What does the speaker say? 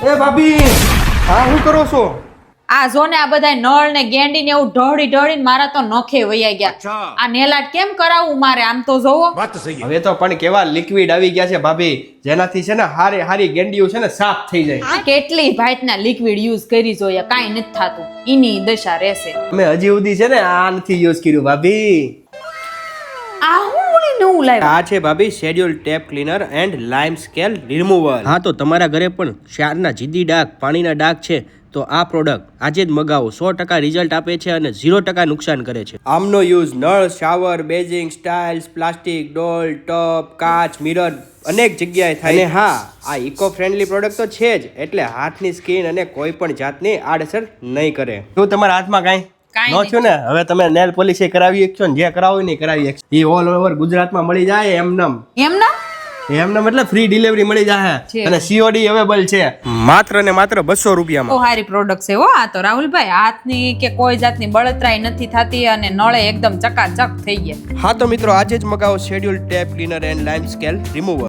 એ ભાભી, હા શું કરો છો? આ જો ને આ બધા નળ ને ગેંડી ને એવું ઢળીને મારા તો નખે વયા ગયા. આ નેલાટ કેમ કરાવું મારે? આમ તો જોવો. હવે તો પણ કેવા લિક્વિડ આવી ગયા છે ભાભી, જેનાથી છે ને હારી ગેંડીઓ છે ને સાફ થઈ જાય. આ કેટલી ભાઈટના લિક્વિડ યુઝ કરી જોઈએ, કાંઈ નથી થાતું. ઈની દશા રહેશે. અમે હજી સુધી છે ને આ નથી યુઝ કર્યું ભાભી. આ હું ઓલી નવું લાવ્યા. આ છે ભાભી schedule tap cleaner and lime scale remover. હા તો તમારા ઘરે પણ ક્ષારના જીદી ડાઘ, પાણીના ડાઘ છે તો આ પ્રોડક્ટ આજે જ મગાવો. 100% રિઝલ્ટ આપે છે અને 0% નુકસાન કરે છે. આમનો યુઝ નળ, શાવર, બેઝિંગ, સ્ટાઇલ્સ, પ્લાસ્ટિક, ડોલ, ટપ, કાચ, મિરર અનેક જગ્યાએ થાય. અને હા, આ ઇકો ફ્રેન્ડલી પ્રોડક્ટ તો છે જ, એટલે હાથની સ્કિન અને કોઈ પણ જાતની આડઅસર નહીં કરે. શું તમારા હાથમાં કાંઈ નો થયું ને? હવે તમે નેલ પોલિશ કરાવી શકશો ને જે કરાવો ને કરાવી શકશો. એ ઓલ ઓવર ગુજરાતમાં મળી જાય એમનેમ એટલે ફ્રી ડિલિવરી મળી જાય અને સીઓડી અવેલેબલ છે માત્ર ને માત્ર 200 રૂપિયામાં. બહુ સારી પ્રોડક્ટ છે હો આ તો રાહુલભાઈ. હાથની કે કોઈ જાતની બળતરાઈ નથી થતી અને નળે એકદમ ચકાચક થઈ ગયા. હા તો મિત્રો આજે જ મગાવો schedule tap cleaner and lime scale remover.